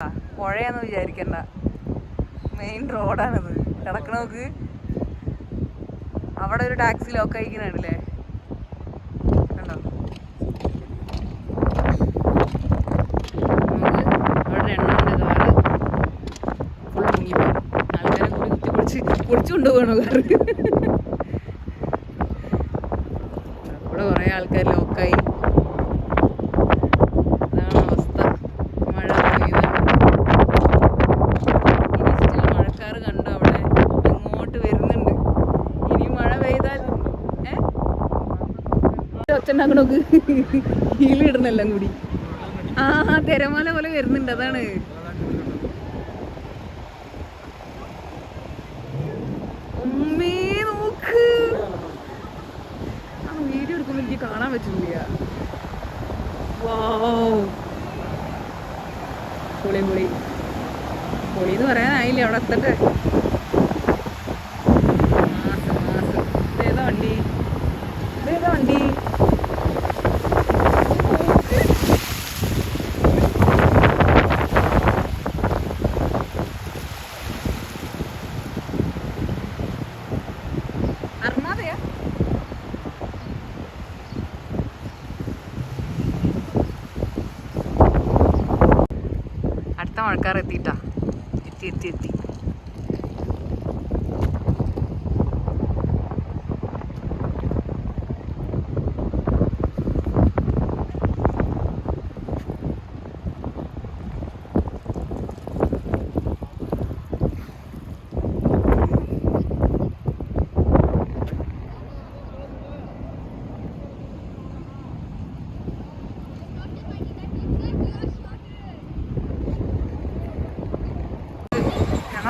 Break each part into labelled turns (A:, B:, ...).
A: പുഴയെന്ന് വിചാരിക്കണ്ട, മെയിൻ റോഡാണിത്. കിടക്കണ നോക്ക്, അവിടെ ഒരു ടാക്സി ലോക്ക് അയക്കുന്നുണ്ടല്ലേ, കണ്ടോ? അവിടെ എണ്ണുണ്ട് കാറ് ഫുൾ മുങ്ങിപ്പോയി. ആൾക്കാരെ കൂടി കുത്തി പൊടിച്ചു കൊണ്ടുപോകണോ കാറ്? ഇവിടെ കുറേ ആൾക്കാർ ലോക്കായി. അതാണ് അവസ്ഥ. മഴ മഴക്കാറ് കണ്ടോ? അവിടെ ഇങ്ങോട്ട് വരുന്നുണ്ട്. ഇനി മഴ പെയ്താൽ ഒച്ചണ്ടാക്കണോക്ക് ഹീലിടുന്നെല്ലാം കൂടി. തിരമാല പോലെ വരുന്നുണ്ട്. അതാണ് ഉമ്മേ നോക്ക്. വീഡിയോ എടുക്കുമ്പോൾ എനിക്ക് കാണാൻ പറ്റില്ല. പൊളി പൊളി പൊളി എന്ന് പറയാനായില്ലേ, അവിടെ എത്തട്ടെ. ഇതേതാ വണ്ടി? ഇതേതാ വണ്ടി? അർമാദയാ? അടുത്ത മഴക്കാർ എത്തിയിട്ടാ. എത്തി.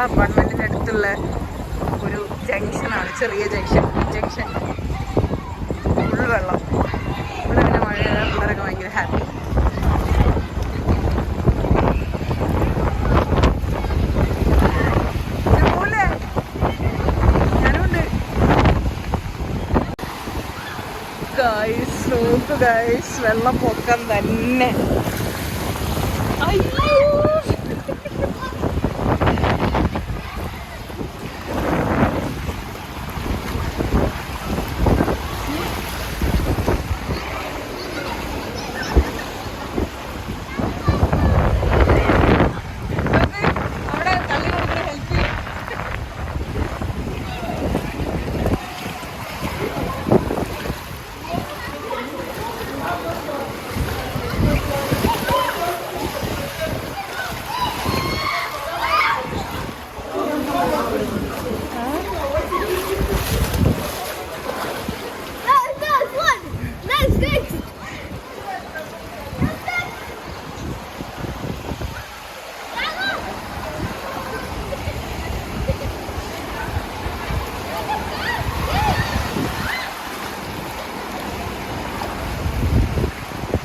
A: അപ്പാർട്ട്മെന്റിന്റെ അടുത്തുള്ള ഒരു ജംഗ്ഷനാണ്, ചെറിയ ജംഗ്ഷൻ ഫുൾ വെള്ളം. ഇവിടെ അങ്ങനെ മഴ പിള്ളേരൊക്കെ ഭയങ്കര ഹാപ്പി. ഞാനുണ്ട് ഗൈസ്. നോക്ക് ഗൈസ്, വെള്ളപ്പൊക്കം തന്നെ. അയ്യോ,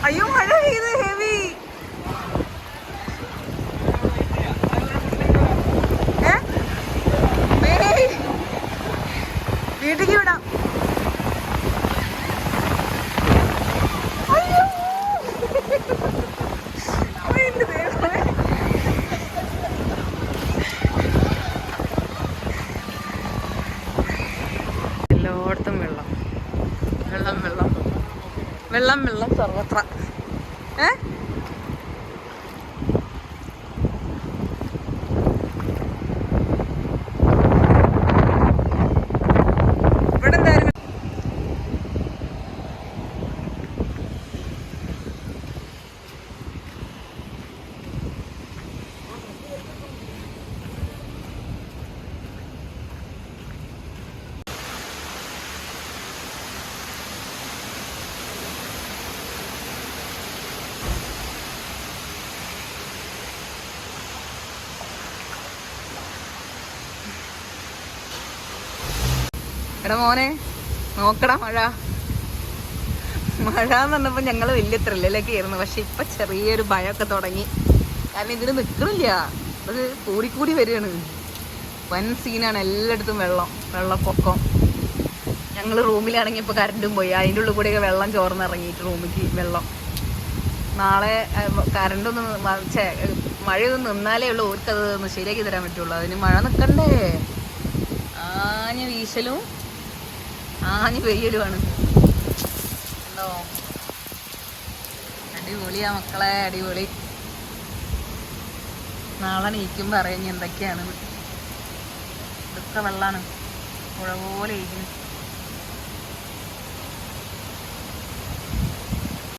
A: അയ്യോ മഴ പെയ്ത് ഹെവി. വീട്ടിക്ക് വിടാം. എല്ലായിടത്തും വെള്ളം സർവത്ര. ഇവിടെ എന്തായാലും എടാ മോനെ നോക്കടാ, മഴ എന്ന് പറഞ്ഞപ്പോൾ ഞങ്ങൾ വലിയ ത്രില്ലിലേക്ക് ആയിരുന്നു. പക്ഷെ ഇപ്പം ചെറിയൊരു ഭയമൊക്കെ തുടങ്ങി. കാരണം ഇതിന് നിൽക്കണില്ല, അത് കൂടിക്കൂടി വരികയാണ്. വൻ സീനാണ്. എല്ലായിടത്തും വെള്ളപ്പൊക്കം. ഞങ്ങൾ റൂമിലാണെങ്കിൽ ഇപ്പോൾ കറണ്ടും പോയി. അതിൻ്റെ ഉള്ളിൽ കൂടെയൊക്കെ വെള്ളം ചോർന്നിറങ്ങിയിട്ട് റൂമിലേക്ക് വെള്ളം. നാളെ കറണ്ടൊന്നും മഴയൊന്നും നിന്നാലേ ഉള്ളൂ ഓർക്കത് ഒന്ന് ശരിയാക്കി തരാൻ പറ്റുള്ളൂ. അതിന് മഴ നിൽക്കണ്ടേ? ആഞ്ഞ് വീശലും ആഞ്ഞ് പെയ്യലുമാണ്. ഉണ്ടോ? അടിപൊളിയാ മക്കളെ, അടിപൊളി. നാളെ നീക്കുമ്പോൾ അറിയാം എന്തൊക്കെയാണെന്ന്. ഇതൊക്കെ വെള്ളമാണ്, പുഴ പോലെ ഇരിക്കുന്നു.